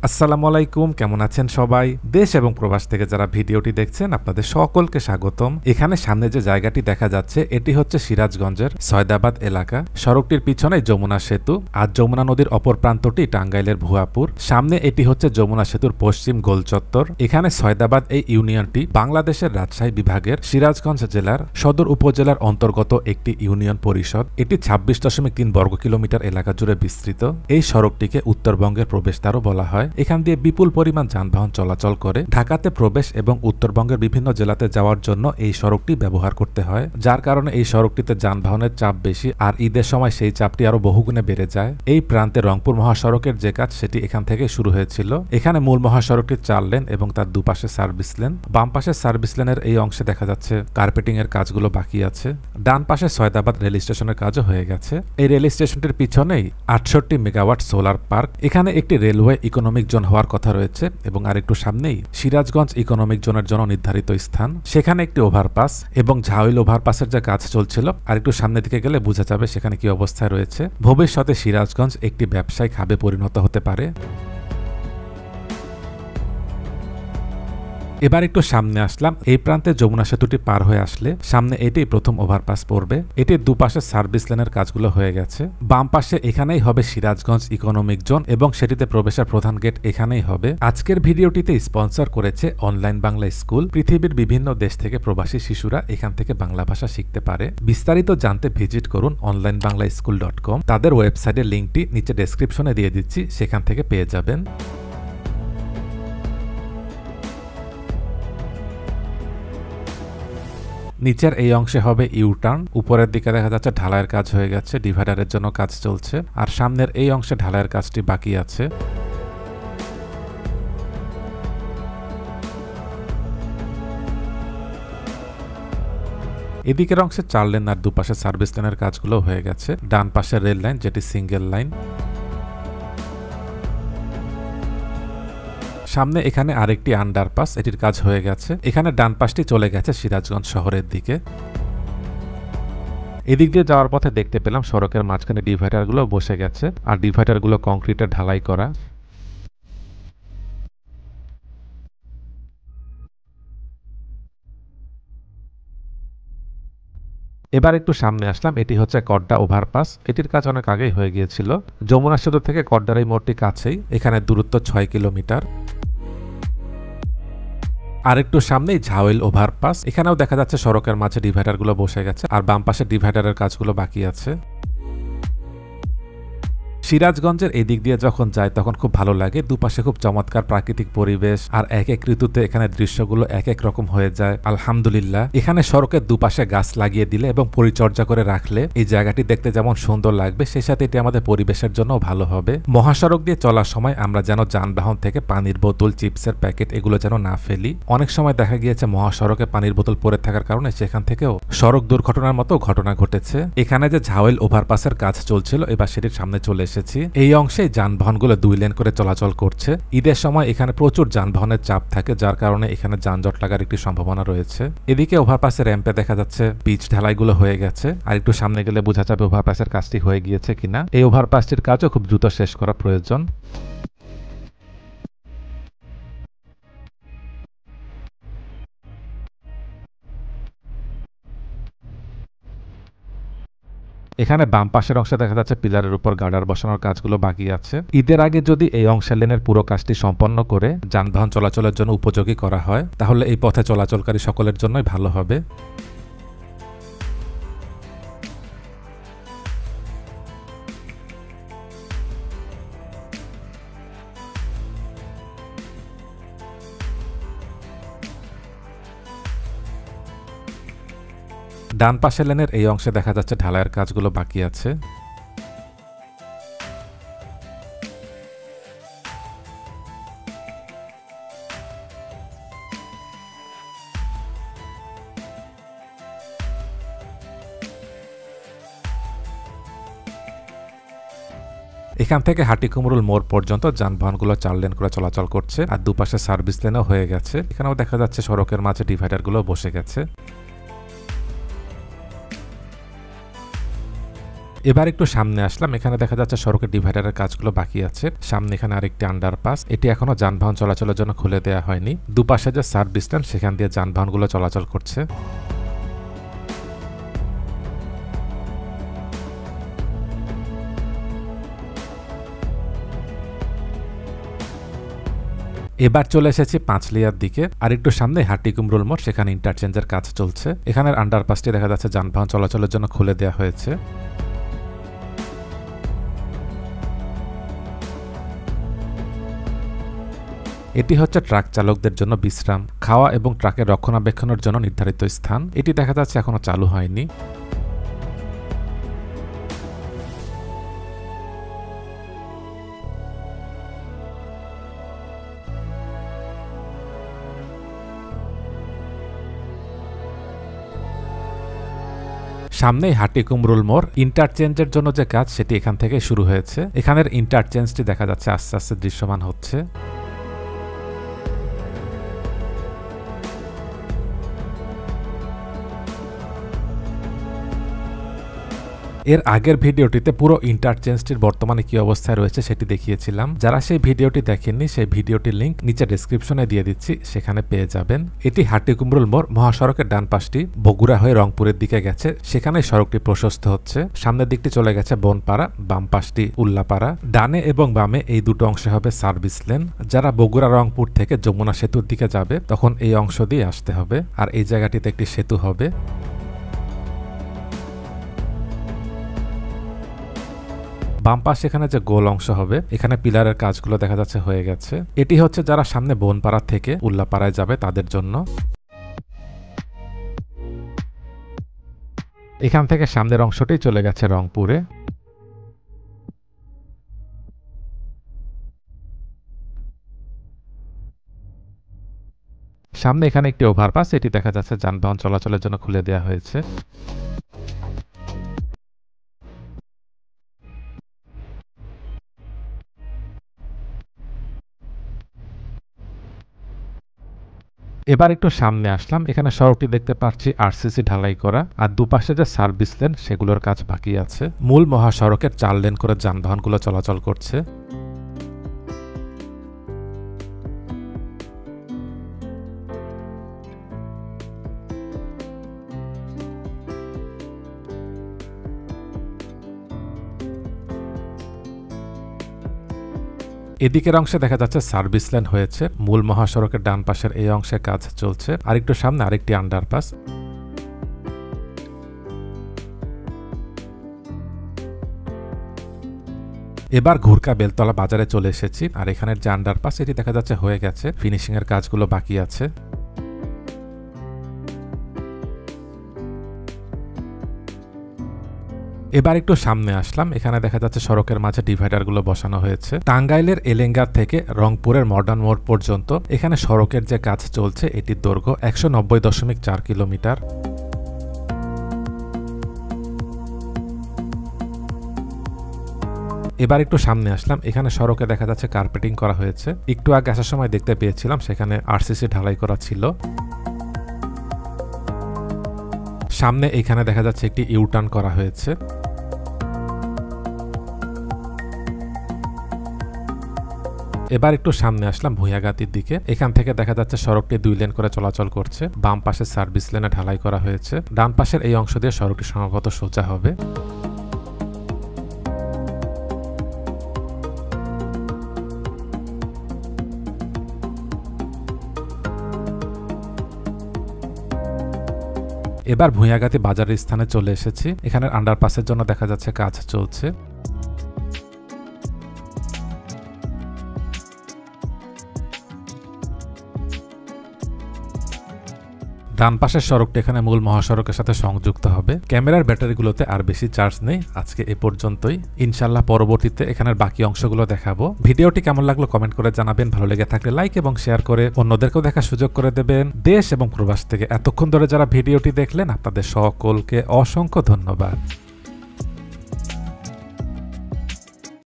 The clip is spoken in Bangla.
আসসালামু আলাইকুম, কেমন আছেন সবাই? দেশ এবং প্রবাস থেকে যারা ভিডিওটি দেখছেন আপনাদের সকলকে স্বাগতম। এখানে সামনে যে জায়গাটি দেখা যাচ্ছে এটি হচ্ছে সিরাজগঞ্জের সয়দাবাদ এলাকা। সড়কটির পিছনে যমুনা সেতু আর যমুনা নদীর অপর প্রান্তটি টাঙ্গাইলের ভুয়াপুর। সামনে এটি হচ্ছে যমুনা সেতুর পশ্চিম গোলচত্বর। এখানে সয়দাবাদ এই ইউনিয়নটি বাংলাদেশের রাজশাহী বিভাগের সিরাজগঞ্জ জেলার সদর উপজেলার অন্তর্গত একটি ইউনিয়ন পরিষদ। এটি 26.3 বর্গ কিলোমিটার এলাকা জুড়ে বিস্তৃত। এই সড়কটিকে উত্তরবঙ্গের প্রবেশদ্বারও বলা হয়। এখান দিয়ে বিপুল পরিমাণ যানবাহন চলাচল করে। ঢাকাতে প্রবেশ এবং উত্তরবঙ্গের বিভিন্ন জেলাতে যাওয়ার জন্য এই সড়কটি ব্যবহার করতে হয়, যার কারণে এই সড়কটিতে যানবাহনের চাপ বেশি, আর ঈদের সময় সেই চাপটি আরো বহুগুণে বেড়ে যায়। এই প্রান্তে রংপুর মহাসড়কের যে কাজ সেটি এখান থেকে শুরু হয়েছিল। এখানে মূল মহাসড়কটি 4 লেন এবং তার দুপাশে সার্ভিস লেন। বাম পাশে সার্ভিস লেনের এই অংশে দেখা যাচ্ছে কার্পেটিং এর কাজগুলো বাকি আছে। ডান পাশে সয়দাবাদ রেল স্টেশনের কাজও হয়ে গেছে। এই রেল স্টেশনটির পিছনেই 68 মেগাওয়াট সোলার পার্ক। এখানে একটি রেলওয়ে ইকোনমিক জোন হওয়ার কথা রয়েছে এবং আরেকটু সামনেই সিরাজগঞ্জ ইকোনমিক জোনের জন্য নির্ধারিত স্থান। সেখানে একটি ওভারপাস এবং ঝাউইল ওভারপাসের যে কাজ চলছিল আরেকটু সামনের দিকে গেলে বোঝা যাবে সেখানে কি অবস্থায় রয়েছে। ভবিষ্যতে সিরাজগঞ্জ একটি ব্যবসায়িক হাবে পরিণত হতে পারে। এবার একটু সামনে আসলাম। এই প্রান্তে যমুনা সেতুটি পার হয়ে আসলে সামনে এটি প্রথম ওভারপাস পড়বে। এটির দুপাশে সার্ভিস লেনের কাজগুলো হয়ে গেছে। বাম পাশে এখানেই হবে সিরাজগঞ্জ ইকোনমিক জোন এবং সেটিতে প্রবেশের প্রধান গেট এখানেই হবে। আজকের ভিডিওটিতে স্পন্সর করেছে অনলাইন বাংলা স্কুল। পৃথিবীর বিভিন্ন দেশ থেকে প্রবাসী শিশুরা এখান থেকে বাংলা ভাষা শিখতে পারে। বিস্তারিত জানতে ভিজিট করুন onlinebanglaschool.com। তাদের ওয়েবসাইটের লিঙ্কটি নিচে ডেসক্রিপশনে দিয়ে দিচ্ছি, সেখান থেকে পেয়ে যাবেন। নিচের এই অংশে হবে ইউটার্ন। উপরের দিকে দেখা যাচ্ছে ঢালাইয়ের কাজ হয়ে গেছে, ডিভাইডারের জন্য কাজ চলছে, আর সামনের এই অংশে ঢালাইয়ের কাজটি বাকি আছে। এদিকের অংশে 4 লেন আর দুপাশে সার্ভিস লেনের কাজগুলো হয়ে গেছে। ডান পাশে রেল লাইন যেটি সিঙ্গেল লাইন। সামনে এখানে আরেকটি আন্ডারপাস, এটির কাজ হয়ে গেছে। এখানে ডান পাশটি চলে গেছে সিরাজগঞ্জ শহরের দিকে। এদিক দিয়ে যাওয়ার পথে দেখতে পেলাম সড়কের মাঝখানে ডিভাইডারগুলো বসে গেছে, আর ডিভাইডারগুলো কংক্রিটের ঢালাই করা। এবার একটু সামনে আসলাম। এটি হচ্ছে কড্ডা ওভারপাস। এটির কাজ অনেক আগেই হয়ে গিয়েছিল। যমুনা সেতু থেকে কড্ডার এই মোড়টি কাছেই। এখানে দূরত্ব 6 কিলোমিটার। আরেকটু সামনেই ঝাউইল ওভারপাস। এখানেও দেখা যাচ্ছে সড়কের মাঝে ডিভাইডারগুলো বসে গেছে, আর বাম পাশে ডিভাইডারের কাজগুলো বাকি আছে। সিরাজগঞ্জের এই দিক দিয়ে যখন যায় তখন খুব ভালো লাগে। দুপাশে খুব চমৎকার প্রাকৃতিক পরিবেশ, আর এক এক ঋতুতে এখানে দৃশ্যগুলো এক এক রকম হয়ে যায়। আলহামদুলিল্লাহ, এখানে সড়কের দুপাশে গাছ লাগিয়ে দিলে এবং পরিচর্যা করে রাখলে এই জায়গাটি দেখতে যেমন সুন্দর লাগবে, সেই সাথে এটি আমাদের পরিবেশের জন্য ভালো হবে। মহাসড়ক দিয়ে চলার সময় আমরা যেন যানবাহন থেকে পানির বোতল, চিপসের প্যাকেট এগুলো যেন না ফেলি। অনেক সময় দেখা গিয়েছে মহাসড়কে পানির বোতল পড়ে থাকার কারণে সেখান থেকেও সড়ক দুর্ঘটনার মতো ঘটনা ঘটেছে। এখানে যে ঝাউইল ওভারপাসের কাজ চলছিল এবার সেটির সামনে চলে এসেছে। এই অংশে যানবাহনগুলো 2 লেন করে চলাচল করছে। ঈদের সময় এখানে প্রচুর যানবাহনের চাপ থাকে, যার কারণে এখানে যানজট লাগার একটি সম্ভাবনা রয়েছে। এদিকে ওভারপাসের র্যাম্পে দেখা যাচ্ছে পিচ ঢালাইগুলো হয়ে গেছে, আর একটু সামনে গেলে বোঝা যাবে ওভারপাসের কাজটি হয়ে গিয়েছে কিনা। এই ওভারপাসটির কাজও খুব দ্রুত শেষ করা প্রয়োজন। এখানে বাম পাশের অংশে দেখা যাচ্ছে পিলারের উপর গার্ডার বসানোর কাজগুলো বাকি আছে। ঈদের আগে যদি এই অংশের লেনের পুরো কাজটি সম্পন্ন করে যানবাহন চলাচলের জন্য উপযোগী করা হয় তাহলে এই পথে চলাচলকারী সকলের জন্যই ভালো হবে। ডান পাশের লেনের এই অংশে দেখা যাচ্ছে ঢালাইয়ের কাজগুলো বাকি আছে। এখান থেকে হাটিকুমরুল মোড় পর্যন্ত যানবাহনগুলো 4 লেন করে চলাচল করছে, আর দুপাশে সার্ভিস লেনও হয়ে গেছে। এখানেও দেখা যাচ্ছে সড়কের মাঝে ডিভাইডারগুলো বসে গেছে। এবার একটু সামনে আসলাম, এখানে দেখা যাচ্ছে সড়কের ডিভাইডারের কাজগুলো বাকি আছে। সামনে এখানে আরেকটি আন্ডারপাস, এটি এখনো যানবাহন চলাচলের জন্য খুলে দেওয়া হয়নি। দুপাশে যে সার্ভিস ল্যান্ড সেখান দিয়ে যানবাহনগুলো চলাচল করছে। এবার চলে এসেছি পাঁচলিয়ার দিকে, আর একটু সামনে হাটিকুমরুল মোড়, সেখানে ইন্টারচেঞ্জের কাজ চলছে। এখানের আন্ডারপাসটি দেখা যাচ্ছে যানবাহন চলাচলের জন্য খুলে দেওয়া হয়েছে। এটি হচ্ছে ট্রাক চালকদের জন্য বিশ্রাম, খাওয়া এবং ট্রাকের রক্ষণাবেক্ষণের জন্য নির্ধারিত স্থান। এটি দেখা যাচ্ছে এখনো চালু হয়নি। সামনেই হাটিকুমরুল মোড়, ইন্টারচেঞ্জের জন্য যে কাজ সেটি এখান থেকে শুরু হয়েছে। এখানের ইন্টারচেঞ্জটি দেখা যাচ্ছে আস্তে আস্তে দৃশ্যমান হচ্ছে। এর আগের ভিডিওটিতে পুরো ইন্টারচেঞ্জটির বর্তমানে কি অবস্থায় রয়েছে সেটি দেখিয়েছিলাম। যারা সেই ভিডিওটি দেখেননি সেই ভিডিওটির লিংক নিচে ডেসক্রিপশনে দিয়ে দিচ্ছি, সেখানে পেয়ে যাবেন। এটি হাটিকুমরুল মোড়, মহাসড়কের ডান পাশটি বগুড়া হয়ে রংপুরের দিকে গেছে, সেখানে সড়কটি প্রশস্ত হচ্ছে। সামনের দিকটি চলে গেছে বনপাড়া, বাম পাশটি উল্লাপাড়া। ডানে এবং বামে এই দুটো অংশে হবে সার্ভিস লেন। যারা বগুড়া রংপুর থেকে যমুনা সেতুর দিকে যাবে তখন এই অংশ দিয়ে আসতে হবে, আর এই জায়গাটিতে একটি সেতু হবে। বাম পাশে এখানে যে গোল অংশ হবে, এখানে পিলারের কাজগুলো দেখা যাচ্ছে হয়ে গেছে। এটি হচ্ছে যারা সামনে বনপাড়া থেকে উল্লাপাড়ায় যাবে তাদের জন্য। এখান থেকে সামনের অংশটি চলে গেছে রংপুরে। সামনে এখানে একটি ওভারপাস, এটি দেখা যাচ্ছে যানবাহন চলাচলের জন্য খুলে দেওয়া হয়েছে। এবার একটু সামনে আসলাম, এখানে সড়কটি দেখতে পাচ্ছি আরসিসি ঢালাই করা, আর দুপাশে যে সার্ভিস লেন সেগুলোর কাজ বাকি আছে। মূল মহাসড়কের 4 লেন করে যানবাহনগুলো চলাচল করছে। এদিকের অংশে দেখা যাচ্ছে সার্ভিস লেন হয়েছে, মূল মহাসড়কের ডান পাশের এই অংশে কাজ চলছে। আর একটু সামনে আরেকটি আন্ডারপাস। এবার ঘুরকা বেলতলা বাজারে চলে এসেছি, আর এখানের যে আন্ডারপাস এটি দেখা যাচ্ছে হয়ে গেছে, ফিনিশিং এর কাজগুলো বাকি আছে। এবার একটু সামনে আসলাম, এখানে দেখা যাচ্ছে সড়কের মাঝে ডিভাইডারগুলো বসানো হয়েছে। টাঙ্গাইলের এলেঙ্গার থেকে রংপুরের মডার্ন মোড় পর্যন্ত এখানে সড়কের যে কাজ চলছে এটির দৈর্ঘ্য 190.4 কিলোমিটার। এবার একটু সামনে আসলাম, এখানে সড়কে দেখা যাচ্ছে কার্পেটিং করা হয়েছে। একটু আগে আসার সময় দেখতে পেয়েছিলাম সেখানে আরসিসি ঢালাই করা ছিল। সামনে এখানে দেখা যাচ্ছে একটি ইউটার্ন করা হয়েছে। এবার একটু সামনে আসলাম ভুঁইয়াগাতির দিকে, এখান থেকে দেখা যাচ্ছে সড়কটি 2 লেন করে চলাচল করছে। বাম পাশে সার্ভিস লেনে ঢালাই করা হয়েছে, ডান পাশের এই অংশ দিয়ে সড়কটি সম্ভবত সোজা হবে। এবার ভুঁইয়াগাতি বাজারের স্থানে চলে এসেছি, এখানে আন্ডারপাসের জন্য দেখা যাচ্ছে কাজ চলছে। ডান পাশের সড়কটি এখানে মূল মহাসড়কের সাথে সংযুক্ত হবে। ক্যামেরার ব্যাটারিগুলোতে আর বেশি চার্জ নেই, আজকে এ পর্যন্তই। ইনশাল্লাহ পরবর্তীতে এখানের বাকি অংশগুলো দেখাবো। ভিডিওটি কেমন লাগলো কমেন্ট করে জানাবেন, ভালো লেগে থাকলে লাইক এবং শেয়ার করে অন্যদেরকেও দেখার সুযোগ করে দেবেন। দেশ এবং প্রবাস থেকে এতক্ষণ ধরে যারা ভিডিওটি দেখলেন আপনাদের সকলকে অসংখ্য ধন্যবাদ।